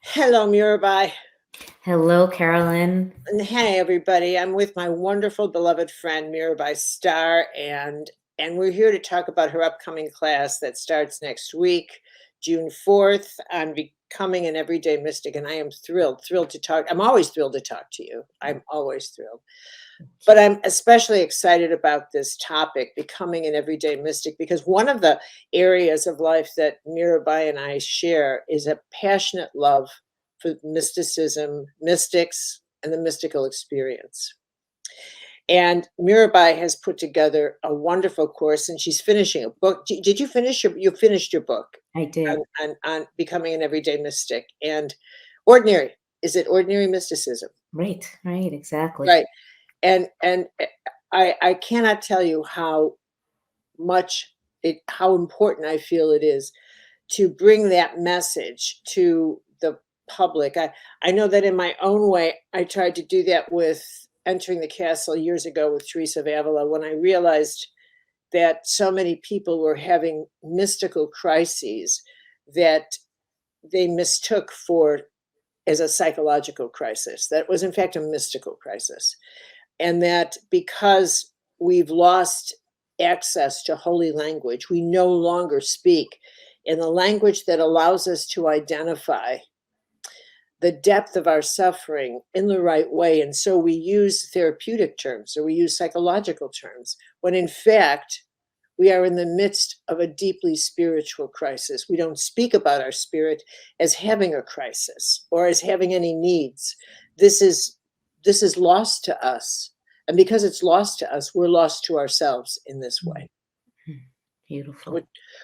Hello, Mirabai. Hello, Carolyn. And hey, everybody. I'm with my wonderful, beloved friend, Mirabai Starr, and we're here to talk about her upcoming class that starts next week, June 4th, on becoming an everyday mystic. And I am thrilled to talk. I'm always thrilled to talk to you. I'm always thrilled. But I'm especially excited about this topic, becoming an everyday mystic, because one of the areas of life that Mirabai and I share is a passionate love for mysticism, mystics, and the mystical experience. And Mirabai has put together a wonderful course, and she's finishing a book. Did you finish you finished your book I did. on becoming an everyday mystic and ordinary? Is it ordinary mysticism? Right, exactly. Right. And I cannot tell you how how important I feel it is to bring that message to the public. I know that in my own way, I tried to do that with Entering the Castle years ago with Teresa of Avila when I realized that so many people were having mystical crises that they mistook for as a psychological crisis. That was in fact a mystical crisis. And that because we've lost access to holy language, we no longer speak in the language that allows us to identify the depth of our suffering in the right way. And so we use therapeutic terms or we use psychological terms, when in fact, we are in the midst of a deeply spiritual crisis. We don't speak about our spirit as having a crisis or as having any needs. This is lost to us. And because it's lost to us, we're lost to ourselves in this way. Beautiful.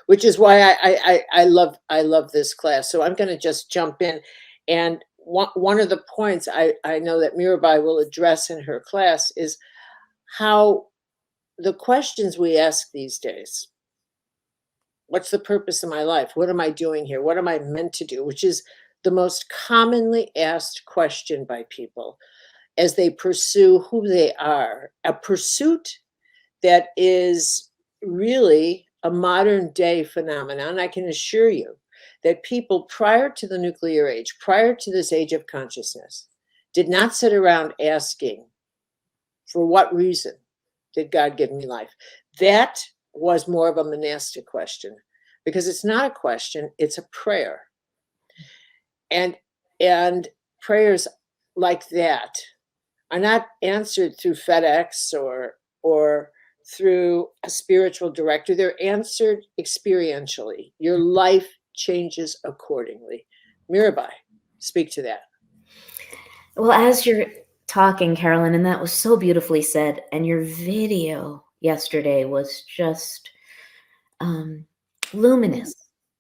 Which is why I love this class. So I'm going to just jump in. And one of the points I know that Mirabai will address in her class is how the questions we ask these days: what's the purpose of my life? What am I doing here? What am I meant to do? Which is the most commonly asked question by people as they pursue who they are, a pursuit that is really a modern day phenomenon. I can assure you that people prior to the nuclear age, prior to this age of consciousness, did not sit around asking, for what reason did God give me life? That was more of a monastic question, because it's not a question, it's a prayer. And prayers like that are not answered through FedEx or through a spiritual director. They're answered experientially. Your life changes accordingly. Mirabai, speak to that. Well, as you're talking, Carolyn, and that was so beautifully said, and your video yesterday was just luminous.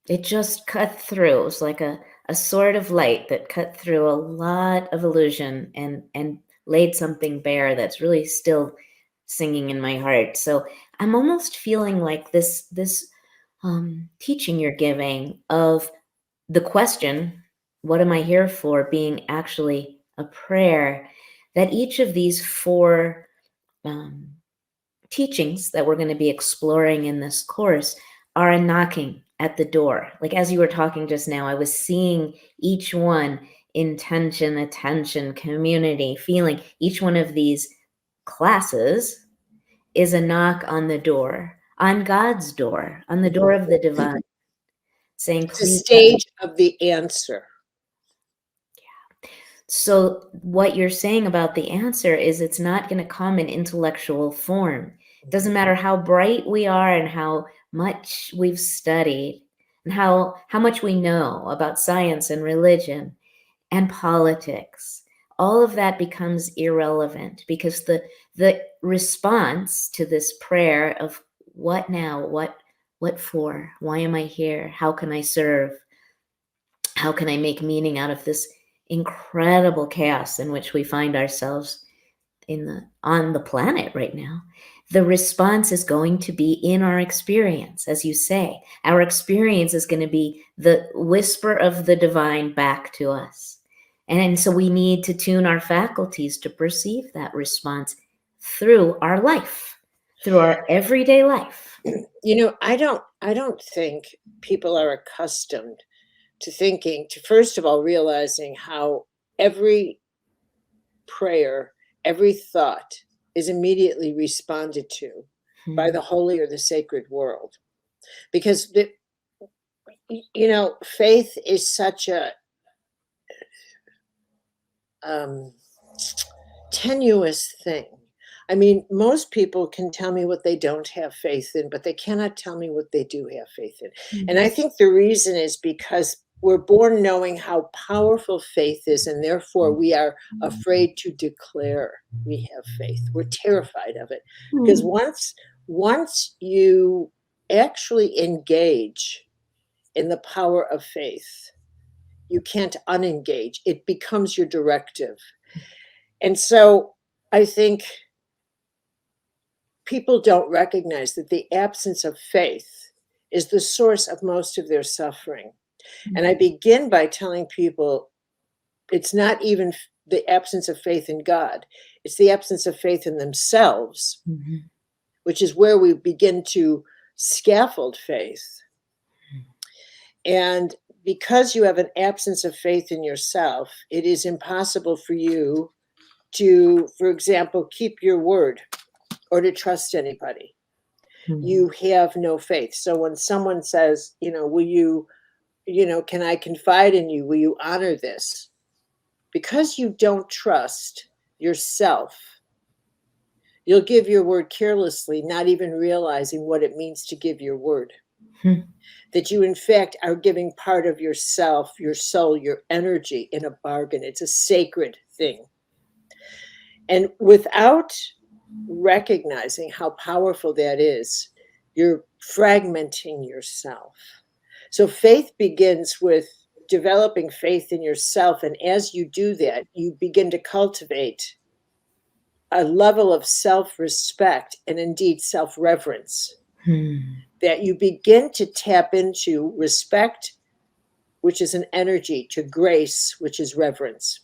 It just cut through. It was like a sword of light that cut through a lot of illusion and laid something bare that's really still singing in my heart. So I'm almost feeling like this teaching you're giving of the question, what am I here for, being actually a prayer, that each of these four teachings that we're going to be exploring in this course are a knocking at the door. Like as you were talking just now, I was seeing each one: intention, attention, community, feeling. Each one of these classes is a knock on the door, on God's door, on the door of the divine, saying, It's a please let me. stage of the answer. So what you're saying about the answer is it's not going to come in intellectual form. It doesn't matter how bright we are and how much we've studied and how much we know about science and religion and politics. All of that becomes irrelevant, because the response to this prayer of what now, what for, why am I here, how can I serve, how can I make meaning out of this incredible chaos in which we find ourselves on the planet right now, the response is going to be in our experience. As you say, our experience is going to be the whisper of the divine back to us. And so we need to tune our faculties to perceive that response through our life, through our everyday life. You know, I don't think people are accustomed to thinking, to first of all realizing how every prayer, every thought is immediately responded to by the holy or the sacred world. Because, faith is such a tenuous thing. I mean, most people can tell me what they don't have faith in, but they cannot tell me what they do have faith in. And I think the reason is because we're born knowing how powerful faith is, and therefore we are afraid to declare we have faith. We're terrified of it. Because once you actually engage in the power of faith, you can't unengage. It becomes your directive. And so I think people don't recognize that the absence of faith is the source of most of their suffering. And I begin by telling people it's not even the absence of faith in God, it's the absence of faith in themselves, which is where we begin to scaffold faith. And because you have an absence of faith in yourself, it is impossible for you to, for example, keep your word or to trust anybody. You have no faith. So when someone says, will you, can I confide in you? Will you honor this? Because you don't trust yourself, you'll give your word carelessly, not even realizing what it means to give your word. That you, in fact, are giving part of yourself, your soul, your energy in a bargain. It's a sacred thing. And without recognizing how powerful that is, you're fragmenting yourself. So faith begins with developing faith in yourself. And as you do that, you begin to cultivate a level of self-respect and indeed self-reverence that you begin to tap into respect, which is an energy, to grace, which is reverence,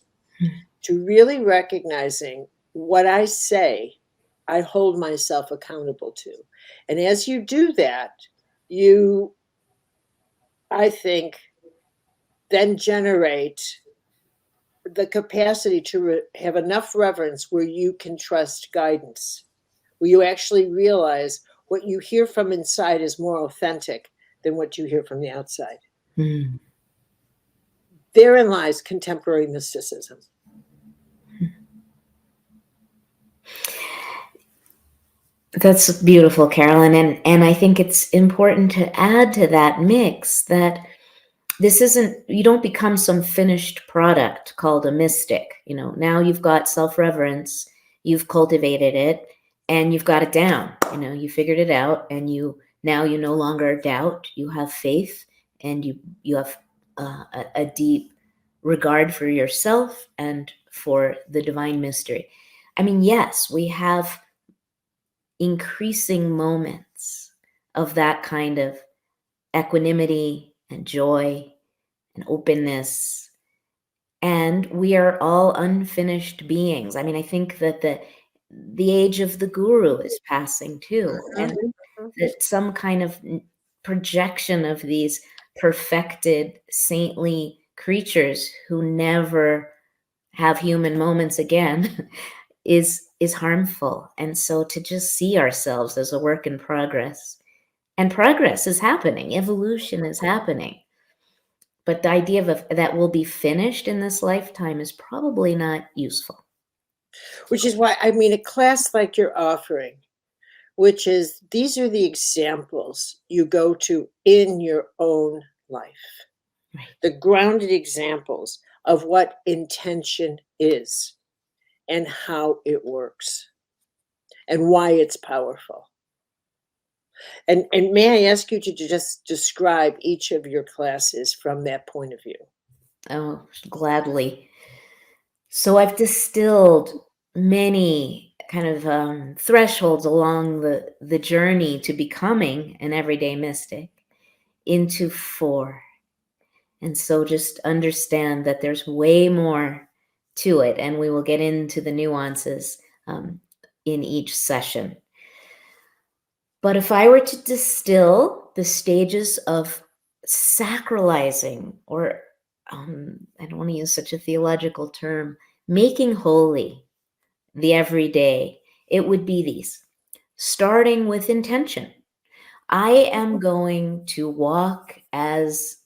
to really recognizing what I say, I hold myself accountable to. And as you do that, you, I think, then generate the capacity to have enough reverence where you can trust guidance, where you actually realize what you hear from inside is more authentic than what you hear from the outside. Therein lies contemporary mysticism. That's beautiful, Carolyn. And I think it's important to add to that mix that this isn't, you don't become some finished product called a mystic. Now you've got self-reverence, you've cultivated it, and you've got it down. You figured it out, and now you no longer doubt, you have faith, and you have a deep regard for yourself and for the divine mystery. I mean, yes, we have increasing moments of that kind of equanimity and joy and openness. And we are all unfinished beings. I mean, I think that the age of the guru is passing too. And that some kind of projection of these perfected saintly creatures who never have human moments again is harmful. And so to just see ourselves as a work in progress, and progress is happening, evolution is happening. But the idea of that will be finished in this lifetime is probably not useful. Which is why, I mean, a class like you're offering, which is, these are the examples you go to in your own life. Right. The grounded examples of what intention is and how it works and why it's powerful. And may I ask you to just describe each of your classes from that point of view? Oh, gladly. So I've distilled many kind of thresholds along the journey to becoming an everyday mystic into 4. And so just understand that there's way more to it, and we will get into the nuances in each session. But if I were to distill the stages of sacralizing, or I don't want to use such a theological term, making holy the everyday, it would be these, starting with intention. I am going to walk as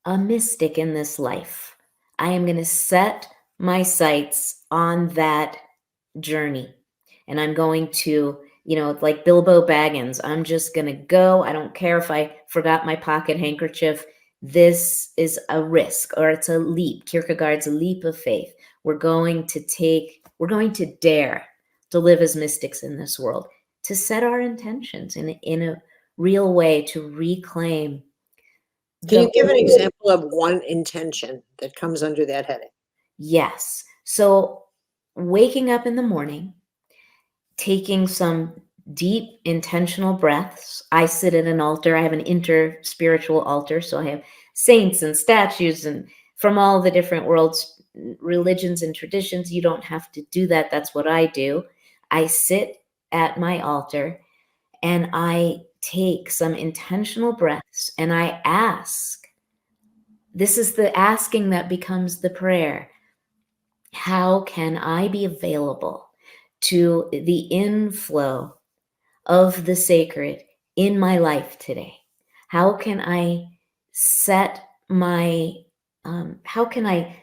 a mystic in this life. I am going to set my sights on that journey. And I'm going to, like Bilbo Baggins, I'm just going to go. I don't care if I forgot my pocket handkerchief. This is a risk, or it's a leap. Kierkegaard's a leap of faith. We're going to dare to live as mystics in this world, to set our intentions in a real way, to reclaim Can the you give an whole. example of one intention that comes under that heading? Yes. So waking up in the morning, taking some deep intentional breaths. I sit at an altar. I have an inter-spiritual altar. So I have saints and statues and from all the different worlds, religions and traditions. You don't have to do that. That's what I do. I sit at my altar and I take some intentional breaths and I ask. This is the asking that becomes the prayer. How can I be available to the inflow of the sacred in my life today? How can I set my, how can I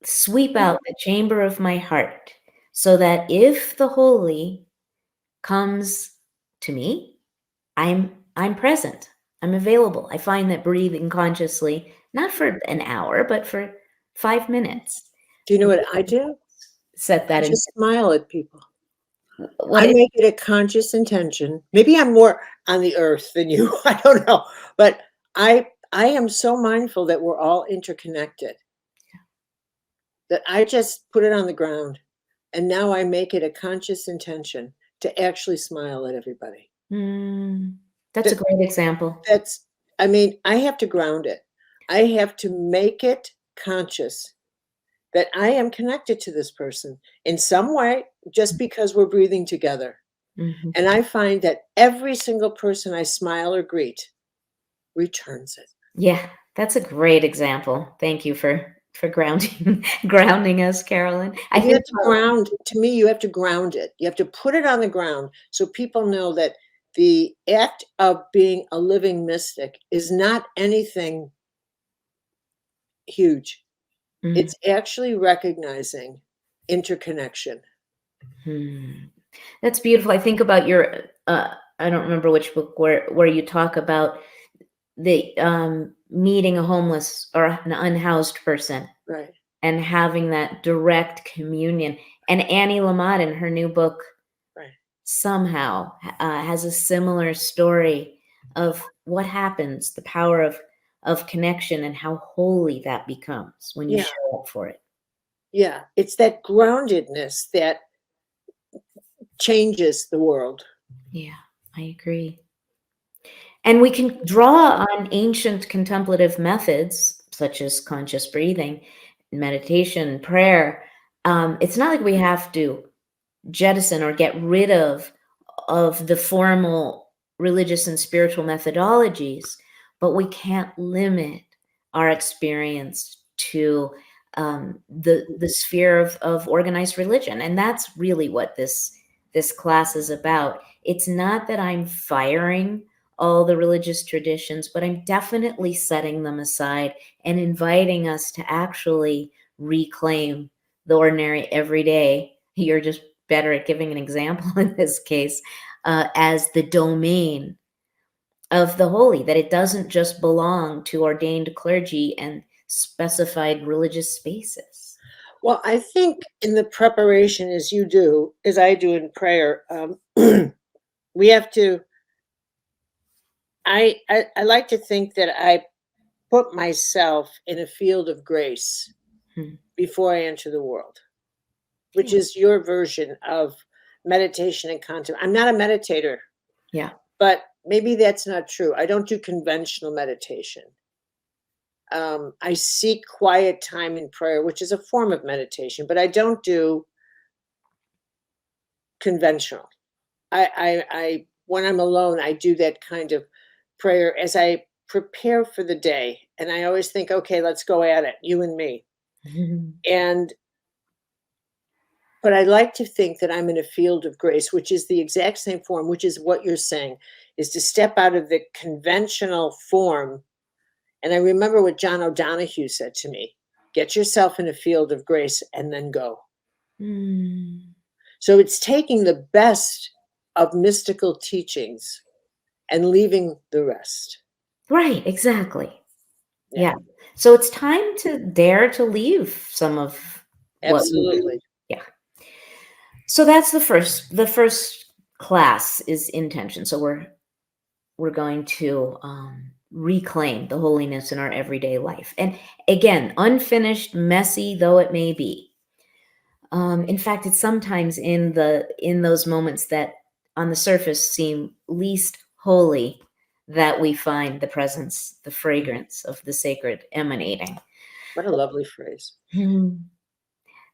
sweep out the chamber of my heart so that if the holy comes to me, I'm present. I'm available. I find that breathing consciously, not for an hour, but for 5 minutes, Do you know what I do? set I that in. just smile at people. What I is, make it a conscious intention. Maybe I'm more on the earth than you. I don't know. But I am so mindful that we're all interconnected that I just put it on the ground. And now I make it a conscious intention to actually smile at everybody. that's a That, great example. that's, I mean, I have to ground it. I have to make it conscious that I am connected to this person in some way just because we're breathing together. Mhm. And I find that every single person I smile or greet returns it. Yeah, that's a great example. Thank you for grounding grounding us, Carolyn. I But you think have to ground, to me, you have to ground it. You have to put it on the ground so people know that the act of being a living mystic is not anything huge. mm, It's actually recognizing interconnection. that's beautiful. I think about your I don't remember which book where you talk about the meeting a homeless or an unhoused person Right. and having that direct communion. And Annie Lamott in her new book Right. somehow has a similar story of what happens, the power of connection and how holy that becomes when you Yeah. show up for it. Yeah. It's that groundedness that changes the world. Yeah, I agree. And we can draw on ancient contemplative methods such as conscious breathing, meditation, prayer. It's not like we have to jettison or get rid of the formal religious and spiritual methodologies, but we can't limit our experience to the sphere of organized religion, and that's really what this class is about. It's not that I'm firing all the religious traditions, but I'm definitely setting them aside and inviting us to actually reclaim the ordinary everyday. You're just better at giving an example in this case, as the domain of the holy, that it doesn't just belong to ordained clergy and specified religious spaces. Well, I think in the preparation, as you do, as I do in prayer, we have to. I like to think that I put myself in a field of grace Hmm. before I enter the world, which Yeah. is your version of meditation and contemplation. I'm not a meditator, Yeah. but maybe that's not true. I don't do conventional meditation. I seek quiet time in prayer, which is a form of meditation, but I don't do conventional. I when I'm alone, I do that kind of prayer as I prepare for the day. And I always think, okay, let's go at it, you and me. And but I like to think that I'm in a field of grace, which is the exact same form, which is what you're saying, is to step out of the conventional form. And I remember what John O'Donohue said to me, get yourself in a field of grace and then go. So it's taking the best of mystical teachings and leaving the rest. Right, exactly. Yeah. So it's time to dare to leave some of what we do. Absolutely. Yeah. So that's the first class is intention. So we're going to reclaim the holiness in our everyday life. And again, unfinished, messy though it may be. In fact, it's sometimes in those moments that on the surface seem least holy that we find the presence, the fragrance of the sacred emanating. What a lovely phrase.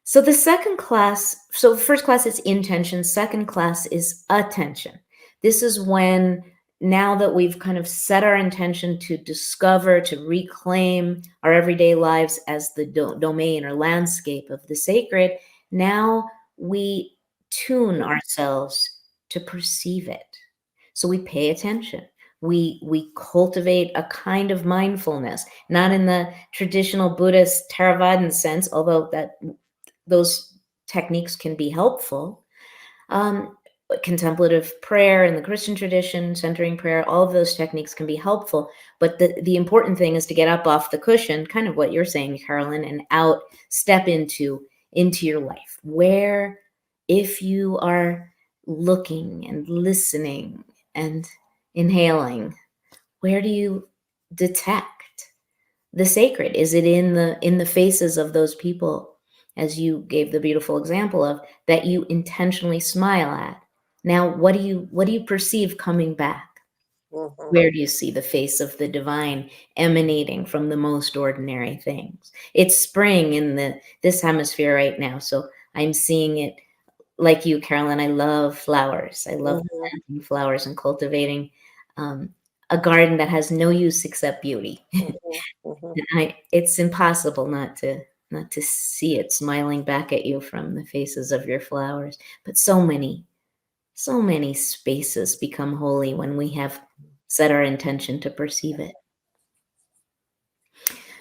So the second class, so first class is intention, second class is attention. This is when, now that we've kind of set our intention to discover, to reclaim our everyday lives as the domain or landscape of the sacred, now we tune ourselves to perceive it. So we pay attention. We cultivate a kind of mindfulness, not in the traditional Buddhist Theravadan sense, although those techniques can be helpful. Contemplative prayer in the Christian tradition, centering prayer, all of those techniques can be helpful. But the important thing is to get up off the cushion, kind of what you're saying, Carolyn, and step into your life, where if you are looking and listening and inhaling, where do you detect the sacred? Is it in the faces of those people, as you gave the beautiful example of, that you intentionally smile at? Now, what do you perceive coming back? Where do you see the face of the divine emanating from the most ordinary things? It's spring in this hemisphere right now, so I'm seeing it like you, Carolyn. I love flowers. I love planting flowers and cultivating a garden that has no use except beauty. It's impossible not to see it smiling back at you from the faces of your flowers. But so many spaces become holy when we have set our intention to perceive it.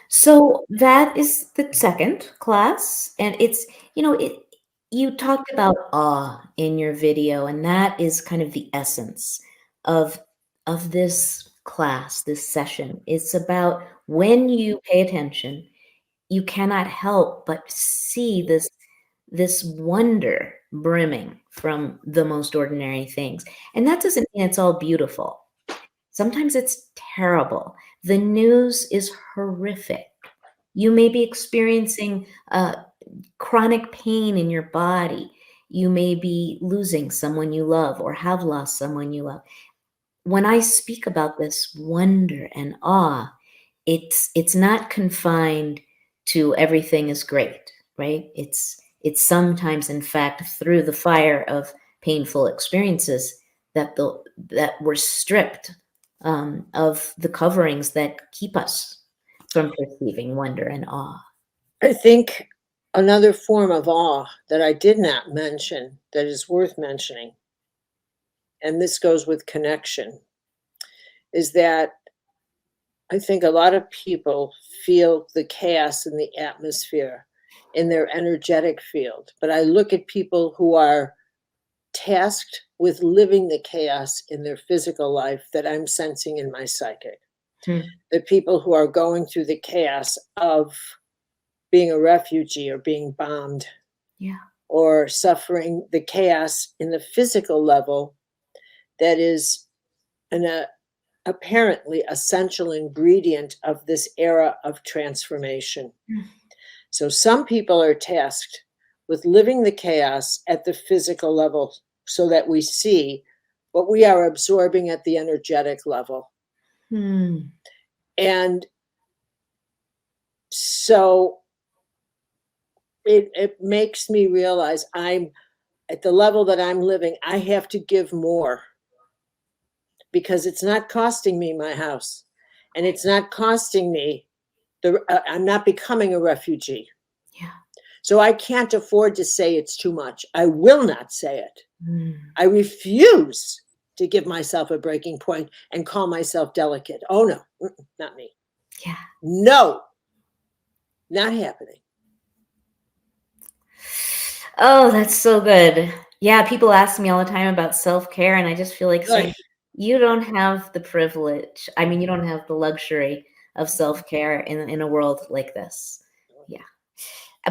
So that is the second class, and it's, you talked about awe in your video, and that is kind of the essence of this class, this session. It's about when you pay attention, you cannot help but see this wonder brimming from the most ordinary things. And that doesn't mean it's all beautiful. Sometimes it's terrible. The news is horrific. You may be experiencing chronic pain in your body. You may be losing someone you love or have lost someone you love. When I speak about this wonder and awe, it's not confined to everything is great, right? It's sometimes, in fact, through the fire of painful experiences that we're stripped of the coverings that keep us from perceiving wonder and awe. I think another form of awe that I did not mention that is worth mentioning, and this goes with connection, is that I think a lot of people feel the chaos in the atmosphere in their energetic field. But I look at people who are tasked with living the chaos in their physical life that I'm sensing in my psychic. The people who are going through the chaos of being a refugee or being bombed, or suffering the chaos in the physical level that is an apparently essential ingredient of this era of transformation. So some people are tasked with living the chaos at the physical level so that we see what we are absorbing at the energetic level. And so it makes me realize I'm at the level that I'm living, I have to give more, because it's not costing me my house. and it's not costing me I'm not becoming a refugee. Yeah. So I can't afford to say it's too much. I will not say it. Mm. I refuse to give myself a breaking point and call myself delicate. Oh no, not me. Yeah. No, not happening. Oh, that's so good. Yeah, people ask me all the time about self-care, and I just feel like saying, Right. you don't have the privilege. I mean, you don't have the luxury of self-care in a world like this. Yeah.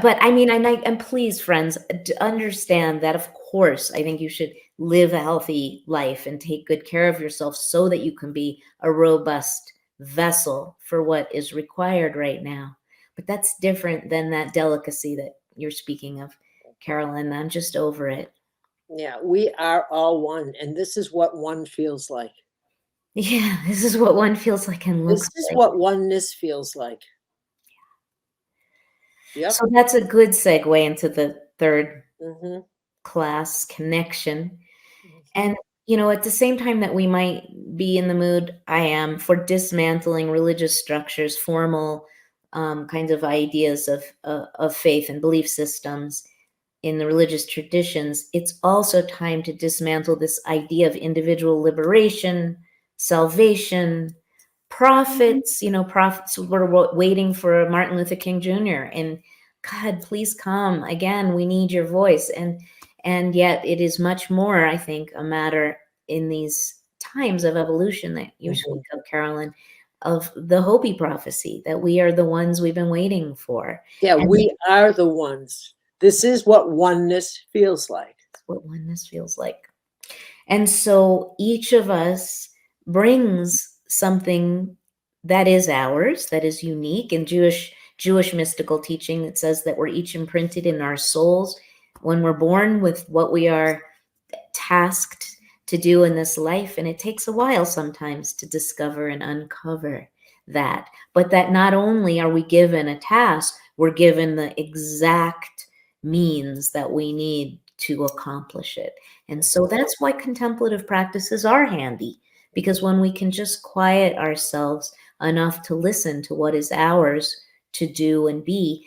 But I mean, and please, friends, understand that, of course, I think you should live a healthy life and take good care of yourself so that you can be a robust vessel for what is required right now. But that's different than that delicacy that you're speaking of, Carolyn. I'm just over it. Yeah, we are all one, and this is what one feels like. Yeah, this is what one feels like and looks This is like. what oneness feels like. Yep. So that's a good segue into the third Mm-hmm. class, connection. Mm-hmm. And, you know, at the same time that we might be in the mood, I am, for dismantling religious structures, formal kinds of ideas of faith and belief systems in the religious traditions, it's also time to dismantle this idea of individual liberation, salvation, prophets. You know, prophets were waiting for Martin Luther King Jr. and God, please come again. We need your voice. And yet it is much more, I think, a matter in these times of evolution that you speak of, Carolyn, of the Hopi prophecy, that we are the ones we've been waiting for. Yeah, And we are the ones. This is what oneness feels like. that's what oneness feels like. And so each of us brings something that is ours, that is unique. In Jewish mystical teaching, it says that we're each imprinted in our souls when we're born with what we are tasked to do in this life. And it takes a while sometimes to discover and uncover that. But that not only are we given a task, we're given the exact means that we need to accomplish it. And so that's why contemplative practices are handy, because when we can just quiet ourselves enough to listen to what is ours to do and be,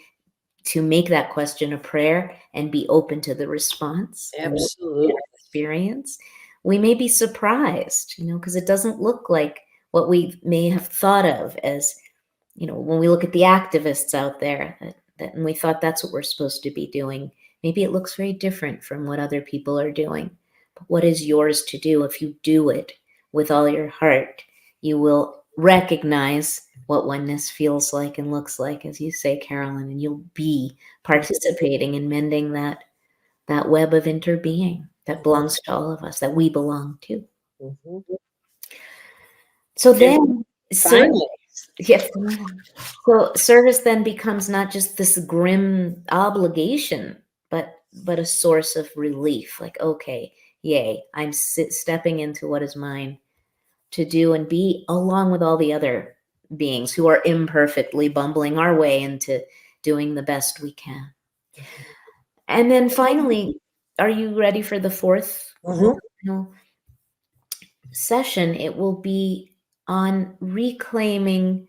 to make that question a prayer and be open to the response and the Absolutely. experience, we may be surprised, you know, because it doesn't look like what we may have thought of as, you know, when we look at the activists out there, and we thought that's what we're supposed to be doing. Maybe it looks very different from what other people are doing. But what is yours to do? If you do it with all your heart, you will recognize what oneness feels like and looks like, as you say, Carolyn, and you'll be participating in mending that web of interbeing that belongs to all of us, that we belong to. Mm-hmm. So And then, finally, yes. So service then becomes not just this grim obligation, but a source of relief. Like, okay, yay, I'm stepping into what is mine to do and be, along with all the other beings who are imperfectly bumbling our way into doing the best we can. And then finally, are you ready for the fourth session? It will be on reclaiming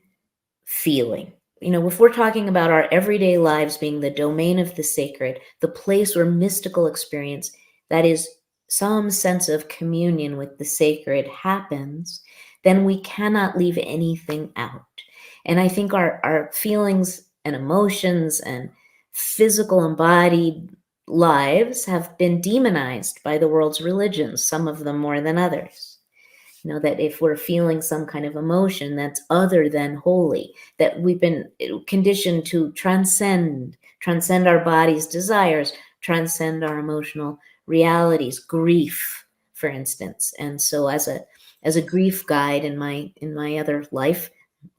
feeling. You know, if we're talking about our everyday lives being the domain of the sacred, the place where mystical experience, that is some sense of communion with the sacred, happens, then we cannot leave anything out. And I think our feelings and emotions and physical embodied lives have been demonized by the world's religions, some of them more than others. You know, that if we're feeling some kind of emotion that's other than holy, that we've been conditioned to transcend our body's desires, transcend our emotional realities, grief, for instance. And so as a grief guide in my other life,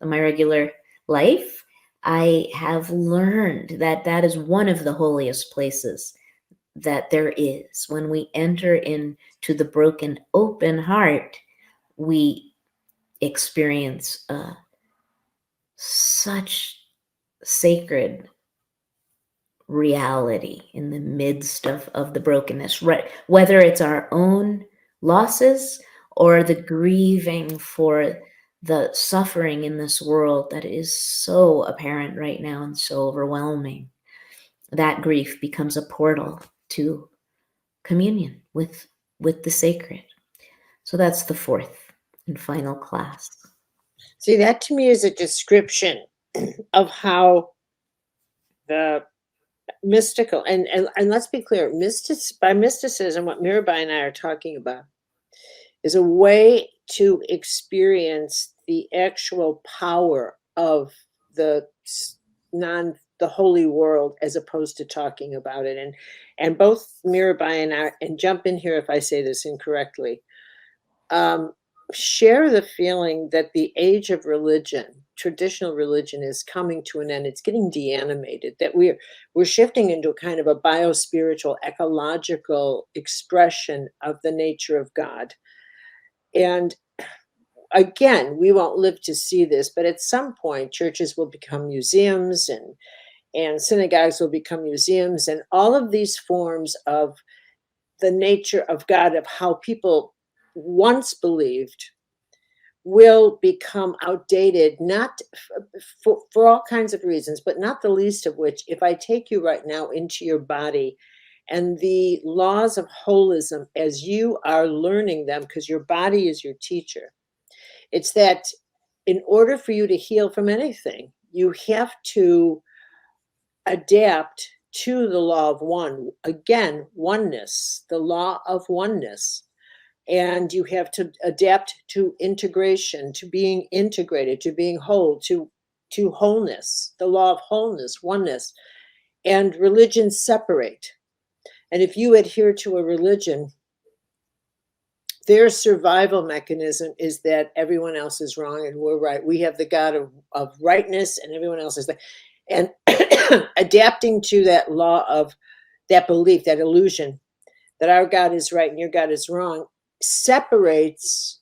my regular life, I have learned that that is one of the holiest places that there is. When we enter into the broken, open heart, we experience such sacred reality in the midst of the brokenness, right? Whether it's our own losses or the grieving for the suffering in this world that is so apparent right now and so overwhelming, that grief becomes a portal to communion with the sacred. So that's the fourth and final class. See, that to me is a description of how the mystical and let's be clear, by mysticism, what Mirabai and I are talking about is a way to experience the actual power of the the holy world, as opposed to talking about it. And both Mirabai and I, and jump in here if I say this incorrectly, share the feeling that the age of religion, traditional religion, is coming to an end. It's getting de-animated, that we're shifting into a kind of a biospiritual, ecological expression of the nature of God. And again, we won't live to see this, but at some point churches will become museums, and synagogues will become museums, and all of these forms of the nature of God, of how people once believed, will become outdated, not for all kinds of reasons, but not the least of which, if I take you right now into your body and the laws of holism as you are learning them, because your body is your teacher, it's that in order for you to heal from anything, you have to adapt to the law of one. Again, oneness, the law of oneness. And you have to adapt to integration, to being integrated, to being whole, to wholeness, the law of wholeness, oneness. And religions separate. And if you adhere to a religion, their survival mechanism is that everyone else is wrong and we're right. We have the God of rightness and everyone else is that. And adapting to that law of that belief, that illusion that our God is right and your God is wrong, separates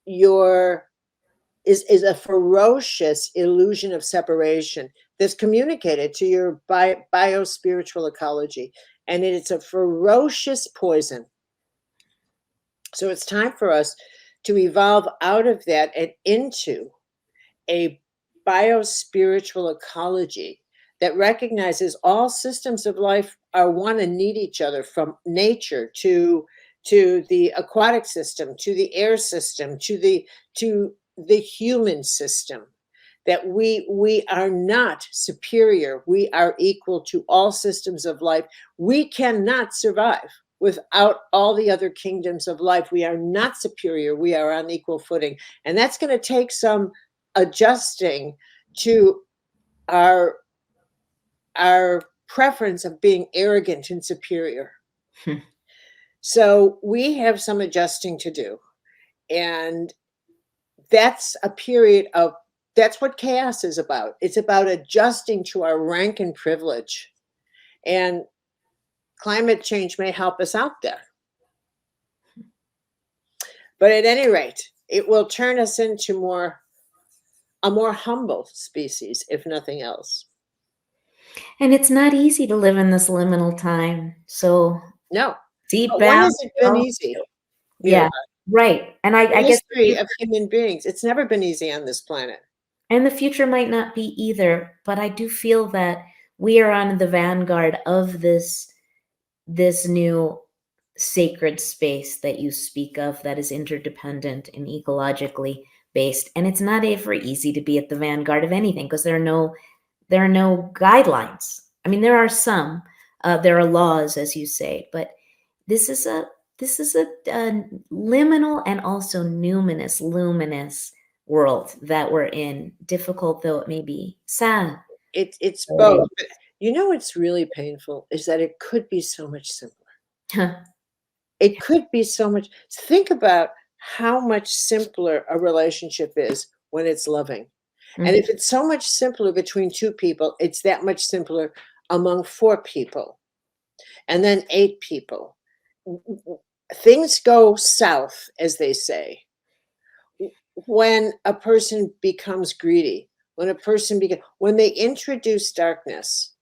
is a ferocious illusion of separation that's communicated to your biospiritual ecology. And it's a ferocious poison. So it's time for us to evolve out of that and into a biospiritual ecology that recognizes all systems of life are one and need each other, from nature to the aquatic system, to the air system, to the human system. That we are not superior. We are equal to all systems of life. We cannot survive without all the other kingdoms of life. We are not superior. We are on equal footing. And that's going to take some adjusting to our preference of being arrogant and superior. So we have some adjusting to do. And that's a period of, that's what chaos is about. It's about adjusting to our rank and privilege. And climate change may help us out there. But at any rate, it will turn us into a more humble species, if nothing else. And it's not easy to live in this liminal time. So No. deep But when down. has it been easy? Yeah, right. And I guess the history of human beings, it's never been easy on this planet. And the future might not be either, but I do feel that we are on the vanguard of this new sacred space that you speak of, that is interdependent and ecologically based. And it's not ever easy to be at the vanguard of anything, because there are no guidelines. I mean, there are some, there are laws, as you say, but this is a liminal and also luminous world that we're in, difficult though it may be, sad. It's both. But you know what's really painful is that it could be so much simpler. It could be so much. Think about how much simpler a relationship is when it's loving. And if it's so much simpler between two people, it's that much simpler among 4 people, and then 8 people. Things go south, as they say, when a person becomes greedy, when they introduce darkness.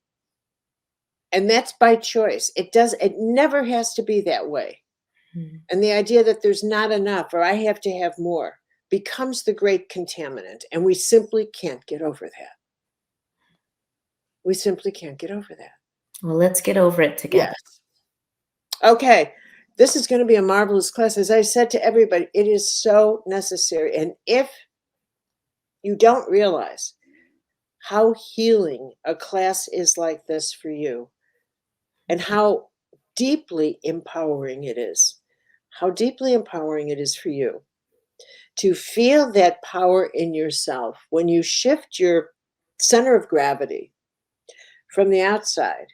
And that's by choice. It never has to be that way. And the idea that there's not enough, or I have to have more, becomes the great contaminant, and we simply can't get over that. We simply can't get over that. Well, let's get over it together. Yes. Okay. This is going to be a marvelous class. As I said to everybody, it is so necessary. And if you don't realize how healing a class is like this for you, and how deeply empowering it is, how deeply empowering it is for you to feel that power in yourself when you shift your center of gravity from the outside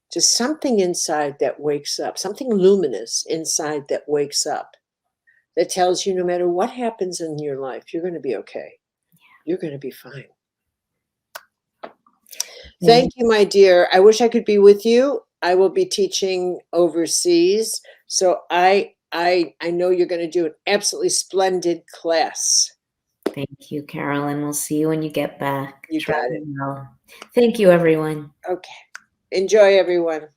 to something inside that wakes up, something luminous inside that wakes up, that tells you no matter what happens in your life, you're going to be okay. You're going to be fine. Thank you, my dear. I wish I could be with you. I will be teaching overseas. So I know you're going to do an absolutely splendid class. Thank you, Carolyn. We'll see you when you get back. You got it. Well. Thank you, everyone. Okay. Enjoy, everyone.